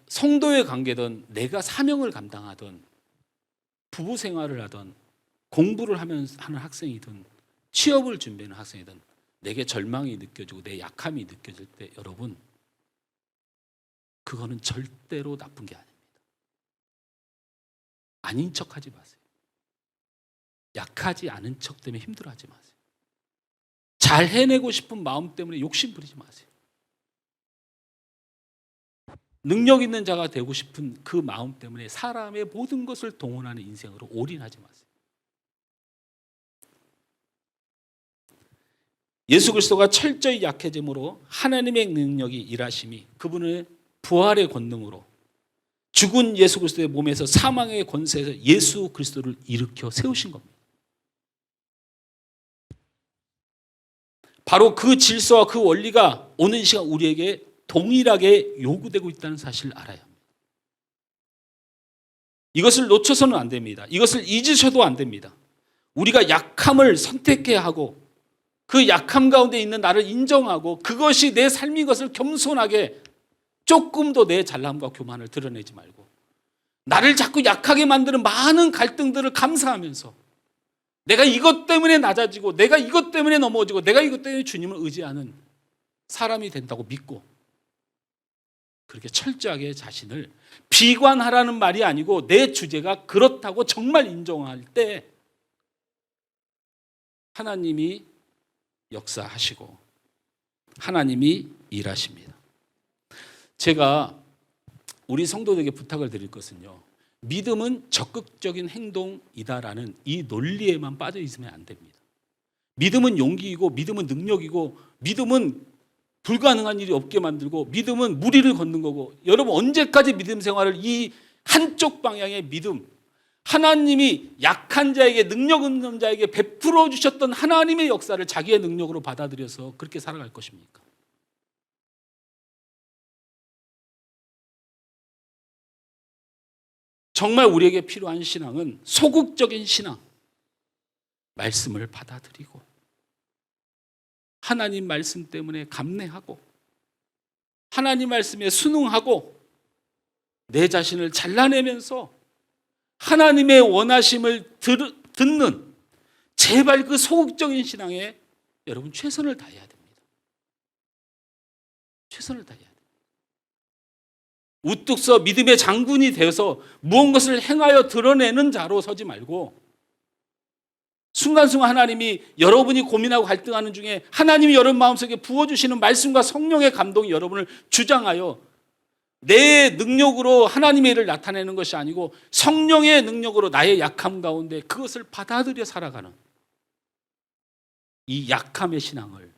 성도의 관계든 내가 사명을 감당하든 부부 생활을 하든 공부를 하는 학생이든 취업을 준비하는 학생이든 내게 절망이 느껴지고 내 약함이 느껴질 때 여러분, 그거는 절대로 나쁜 게 아닙니다. 아닌 척하지 마세요. 약하지 않은 척 때문에 힘들어하지 마세요. 잘 해내고 싶은 마음 때문에 욕심 부리지 마세요. 능력 있는 자가 되고 싶은 그 마음 때문에 사람의 모든 것을 동원하는 인생으로 올인하지 마세요. 예수 그리스도가 철저히 약해짐으로 하나님의 능력이 일하심이 그분의 부활의 권능으로 죽은 예수 그리스도의 몸에서 사망의 권세에서 예수 그리스도를 일으켜 세우신 겁니다. 바로 그 질서와 그 원리가 오는 시간 우리에게 동일하게 요구되고 있다는 사실을 알아야 합니다. 이것을 놓쳐서는 안 됩니다. 이것을 잊으셔도 안 됩니다. 우리가 약함을 선택해야 하고 그 약함 가운데 있는 나를 인정하고 그것이 내 삶인 것을 겸손하게 조금도 내 잘남과 교만을 드러내지 말고 나를 자꾸 약하게 만드는 많은 갈등들을 감사하면서 내가 이것 때문에 낮아지고 내가 이것 때문에 넘어지고 내가 이것 때문에 주님을 의지하는 사람이 된다고 믿고 그렇게 철저하게 자신을 비관하라는 말이 아니고 내 주제가 그렇다고 정말 인정할 때 하나님이 역사하시고 하나님이 일하십니다. 제가 우리 성도들에게 부탁을 드릴 것은요, 믿음은 적극적인 행동이다라는 이 논리에만 빠져 있으면 안 됩니다. 믿음은 용기이고 믿음은 능력이고 믿음은 불가능한 일이 없게 만들고 믿음은 무리를 걷는 거고, 여러분 언제까지 믿음 생활을 이 한쪽 방향의 믿음, 하나님이 약한 자에게 능력 없는 자에게 베풀어 주셨던 하나님의 역사를 자기의 능력으로 받아들여서 그렇게 살아갈 것입니까? 정말 우리에게 필요한 신앙은 소극적인 신앙, 말씀을 받아들이고 하나님 말씀 때문에 감내하고 하나님 말씀에 순응하고 내 자신을 잘라내면서 하나님의 원하심을 듣는 제발 그 소극적인 신앙에 여러분 최선을 다해야 됩니다. 최선을 다해야 됩니다. 우뚝 서 믿음의 장군이 되어서 무언가를 행하여 드러내는 자로 서지 말고 순간순간 하나님이 여러분이 고민하고 갈등하는 중에 하나님이 여러분 마음속에 부어주시는 말씀과 성령의 감동이 여러분을 주장하여 내 능력으로 하나님의 일을 나타내는 것이 아니고 성령의 능력으로 나의 약함 가운데 그것을 받아들여 살아가는 이 약함의 신앙을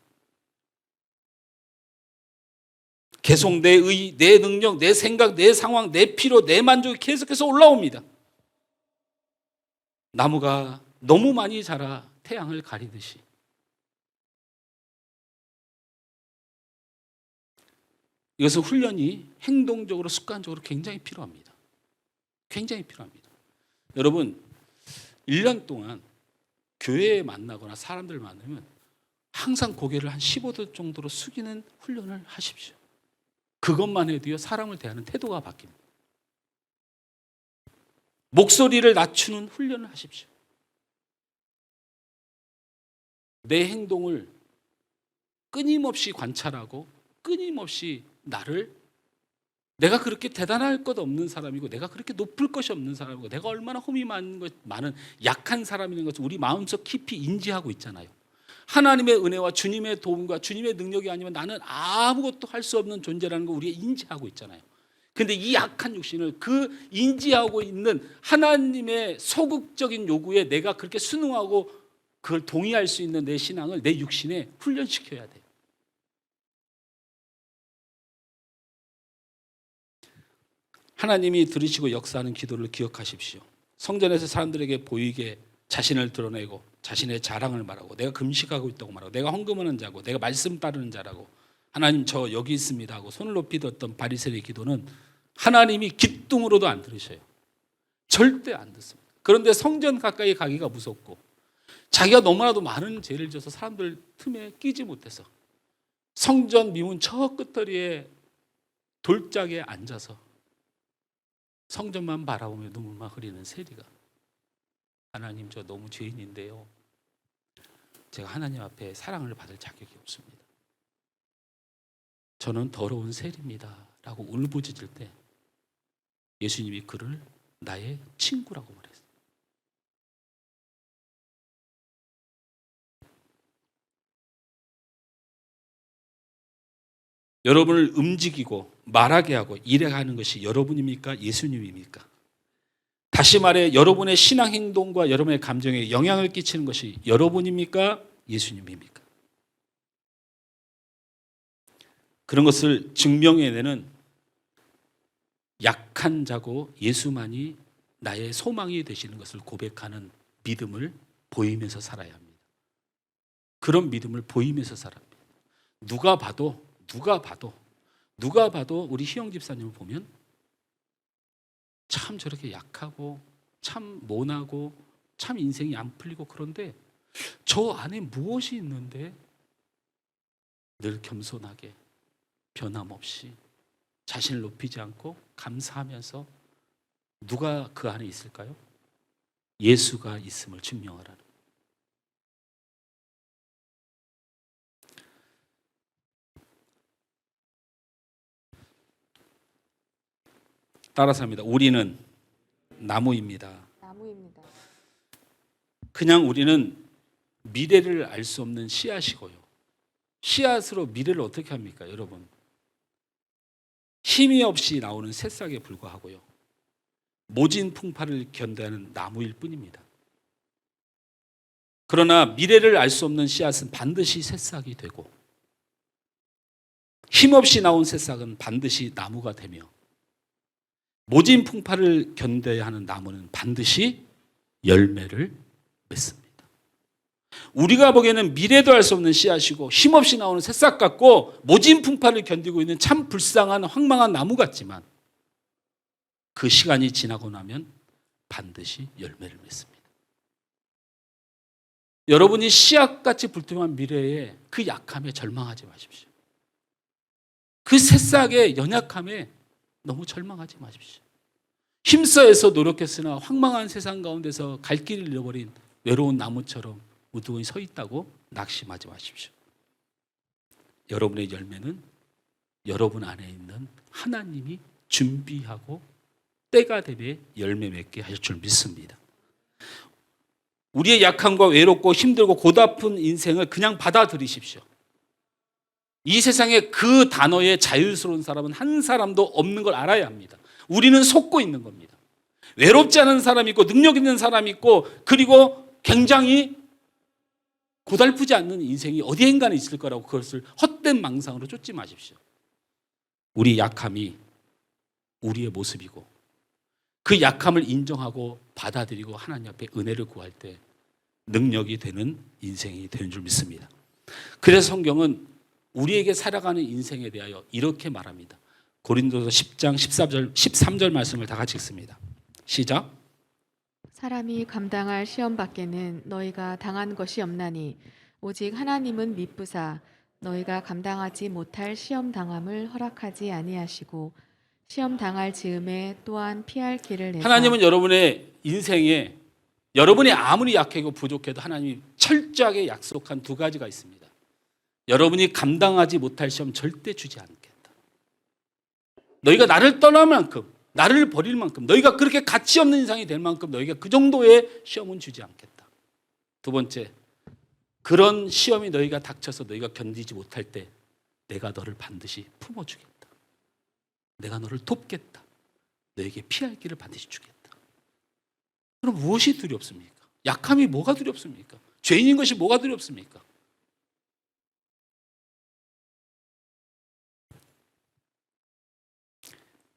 계속 내 의, 내 능력, 내 생각, 내 상황, 내 필요, 내 만족이 계속해서 올라옵니다. 나무가 너무 많이 자라 태양을 가리듯이 이것은 훈련이 행동적으로 습관적으로 굉장히 필요합니다. 굉장히 필요합니다. 여러분 1년 동안 교회에 만나거나 사람들 만나면 항상 고개를 한 15도 정도로 숙이는 훈련을 하십시오. 그것만 해도요 사람을 대하는 태도가 바뀝니다. 목소리를 낮추는 훈련을 하십시오. 내 행동을 끊임없이 관찰하고 끊임없이 내가 그렇게 대단할 것 없는 사람이고 내가 그렇게 높을 것이 없는 사람이고 내가 얼마나 험이 많은 약한 사람이라는 것을 우리 마음속 깊이 인지하고 있잖아요. 하나님의 은혜와 주님의 도움과 주님의 능력이 아니면 나는 아무것도 할 수 없는 존재라는 걸 우리가 인지하고 있잖아요. 그런데 이 약한 육신을 그 인지하고 있는 하나님의 소극적인 요구에 내가 그렇게 순응하고 그걸 동의할 수 있는 내 신앙을 내 육신에 훈련시켜야 돼요. 하나님이 들으시고 역사하는 기도를 기억하십시오. 성전에서 사람들에게 보이게 자신을 드러내고 자신의 자랑을 말하고 내가 금식하고 있다고 말하고 내가 헌금하는 자고 내가 말씀 따르는 자라고 하나님 저 여기 있습니다 하고 손을 높이 들었던 바리새인의 기도는 하나님이 기뚱으로도 안 들으셔요. 절대 안 듣습니다. 그런데 성전 가까이 가기가 무섭고 자기가 너무나도 많은 죄를 져서 사람들 틈에 끼지 못해서 성전 미문 저 끝더리에 돌짝에 앉아서 성전만 바라보며 눈물만 흐리는 세리가 하나님 저 너무 죄인인데요. 제가 하나님 앞에 사랑을 받을 자격이 없습니다. 저는 더러운 세리입니다 라고 울부짖을 때 예수님이 그를 나의 친구라고 말했어요. 여러분을 움직이고 말하게 하고 일해가는 것이 여러분입니까? 예수님입니까? 다시 말해 여러분의 신앙 행동과 여러분의 감정에 영향을 끼치는 것이 여러분입니까? 예수님입니까? 그런 것을 증명해내는 약한 자고 예수만이 나의 소망이 되시는 것을 고백하는 믿음을 보이면서 살아야 합니다. 그런 믿음을 보이면서 살아야 합니다. 누가 봐도 우리 희영 집사님을 보면 참 저렇게 약하고 참 모나고 참 인생이 안 풀리고 그런데 저 안에 무엇이 있는데 늘 겸손하게 변함없이 자신을 높이지 않고 감사하면서 누가 그 안에 있을까요? 예수가 있음을 증명하라는. 따라서 합니다. 우리는 나무입니다. 나무입니다. 그냥 우리는 미래를 알 수 없는 씨앗이고요. 씨앗으로 미래를 어떻게 합니까, 여러분? 힘이 없이 나오는 새싹에 불과하고요. 모진 풍파를 견뎌하는 나무일 뿐입니다. 그러나 미래를 알 수 없는 씨앗은 반드시 새싹이 되고 힘없이 나온 새싹은 반드시 나무가 되며 모진 풍파를 견뎌야 하는 나무는 반드시 열매를 맺습니다. 우리가 보기에는 미래도 알 수 없는 씨앗이고 힘없이 나오는 새싹 같고 모진 풍파를 견디고 있는 참 불쌍한 황망한 나무 같지만 그 시간이 지나고 나면 반드시 열매를 맺습니다. 여러분이 씨앗같이 불투명한 미래에 그 약함에 절망하지 마십시오. 그 새싹의 연약함에 너무 절망하지 마십시오. 힘써서 노력했으나 황망한 세상 가운데서 갈 길을 잃어버린 외로운 나무처럼 우두커니 서 있다고 낙심하지 마십시오. 여러분의 열매는 여러분 안에 있는 하나님이 준비하고 때가 되면 열매 맺게 하실 줄 믿습니다. 우리의 약함과 외롭고 힘들고 고달픈 인생을 그냥 받아들이십시오. 이 세상에 그 단어에 자유스러운 사람은 한 사람도 없는 걸 알아야 합니다. 우리는 속고 있는 겁니다. 외롭지 않은 사람이 있고 능력 있는 사람이 있고 그리고 굉장히 고달프지 않는 인생이 어디엔가는 있을 거라고 그것을 헛된 망상으로 쫓지 마십시오. 우리 약함이 우리의 모습이고 그 약함을 인정하고 받아들이고 하나님 앞에 은혜를 구할 때 능력이 되는 인생이 되는 줄 믿습니다. 그래서 성경은 우리에게 살아가는 인생에 대하여 이렇게 말합니다. 고린도서 10장 13절 말씀을 다 같이 읽습니다. 시작. 사람이 감당할 시험 밖에는 너희가 당한 것이 없나니 오직 하나님은 미쁘사 너희가 감당하지 못할 시험 당함을 허락하지 아니하시고 시험 당할 즈음에 또한 피할 길을 내사 하나님은 여러분의 인생에 여러분이 아무리 약하고 부족해도 하나님이 철저하게 약속한 두 가지가 있습니다. 여러분이 감당하지 못할 시험 절대 주지 않겠다. 너희가 나를 떠날 만큼, 나를 버릴 만큼, 너희가 그렇게 가치 없는 인상이 될 만큼 너희가 그 정도의 시험은 주지 않겠다. 두 번째, 그런 시험이 너희가 닥쳐서 너희가 견디지 못할 때 내가 너를 반드시 품어주겠다. 내가 너를 돕겠다. 너에게 피할 길을 반드시 주겠다. 그럼 무엇이 두렵습니까? 약함이 뭐가 두렵습니까? 죄인인 것이 뭐가 두렵습니까?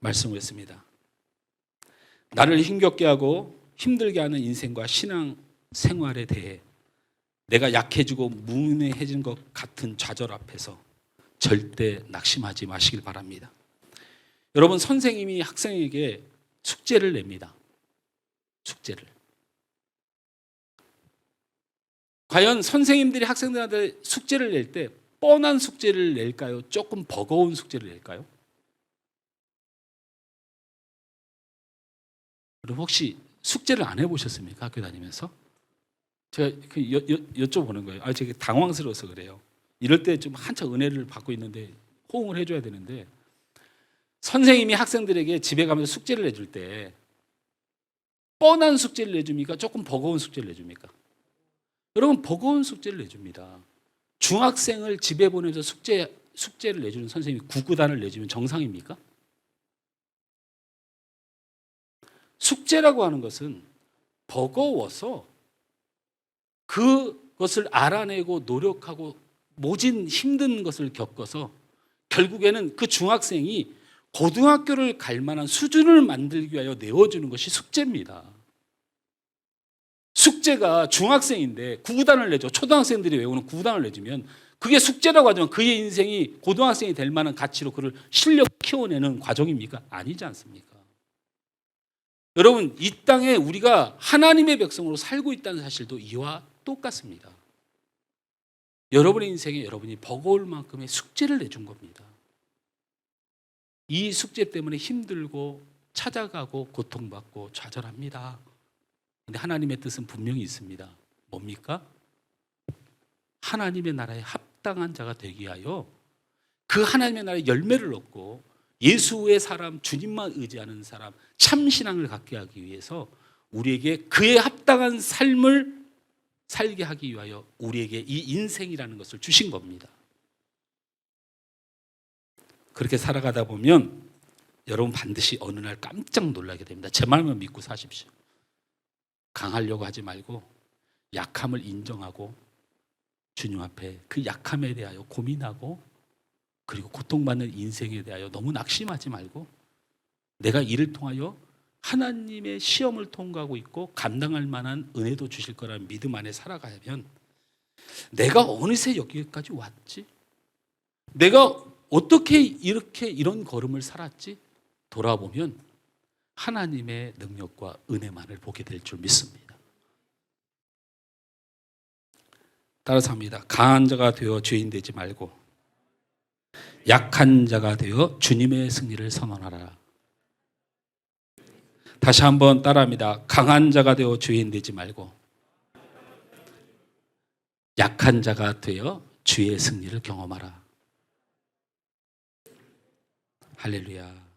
말씀했습니다. 나를 힘겹게 하고 힘들게 하는 인생과 신앙 생활에 대해 내가 약해지고 무능해진 것 같은 좌절 앞에서 절대 낙심하지 마시길 바랍니다. 여러분, 선생님이 학생에게 숙제를 냅니다. 숙제를. 과연 선생님들이 학생들한테 숙제를 낼 때 뻔한 숙제를 낼까요? 조금 버거운 숙제를 낼까요? 그럼 혹시 숙제를 안 해보셨습니까? 학교 다니면서? 제가 여쭤보는 거예요. 제가 당황스러워서 그래요. 이럴 때 좀 한참 은혜를 받고 있는데 호응을 해줘야 되는데 선생님이 학생들에게 집에 가면서 숙제를 내줄 때 뻔한 숙제를 내줍니까? 조금 버거운 숙제를 내줍니까? 여러분, 버거운 숙제를 내줍니다. 중학생을 집에 보내서 숙제를 내주는 선생님이 구구단을 내주면 정상입니까? 숙제라고 하는 것은 버거워서 그것을 알아내고 노력하고 모진 힘든 것을 겪어서 결국에는 그 중학생이 고등학교를 갈 만한 수준을 만들기 위하여 내어주는 것이 숙제입니다. 숙제가 중학생인데 구구단을 내줘 초등학생들이 외우는 구구단을 내주면 그게 숙제라고 하지만 그의 인생이 고등학생이 될 만한 가치로 그를 실력 키워내는 과정입니까? 아니지 않습니까? 여러분, 이 땅에 우리가 하나님의 백성으로 살고 있다는 사실도 이와 똑같습니다. 여러분의 인생에 여러분이 버거울 만큼의 숙제를 내준 겁니다. 이 숙제 때문에 힘들고 찾아가고 고통받고 좌절합니다. 그런데 하나님의 뜻은 분명히 있습니다. 뭡니까? 하나님의 나라에 합당한 자가 되기 위하여 그 하나님의 나라의 열매를 얻고 예수의 사람, 주님만 의지하는 사람, 참신앙을 갖게 하기 위해서 우리에게 그에 합당한 삶을 살게 하기 위하여 우리에게 이 인생이라는 것을 주신 겁니다. 그렇게 살아가다 보면 여러분 반드시 어느 날 깜짝 놀라게 됩니다. 제 말만 믿고 사십시오. 강하려고 하지 말고 약함을 인정하고 주님 앞에 그 약함에 대하여 고민하고 그리고 고통받는 인생에 대하여 너무 낙심하지 말고 내가 이를 통하여 하나님의 시험을 통과하고 있고 감당할 만한 은혜도 주실 거라는 믿음 안에 살아가면 내가 어느새 여기까지 왔지? 내가 어떻게 이런 걸음을 살았지? 돌아보면 하나님의 능력과 은혜만을 보게 될 줄 믿습니다. 따라서 합니다. 강한 자가 되어 죄인 되지 말고 약한 자가 되어 주님의 승리를 선언하라. 다시 한번 따라합니다. 강한 자가 되어 죄인 되지 말고 약한 자가 되어 주의 승리를 경험하라. 할렐루야.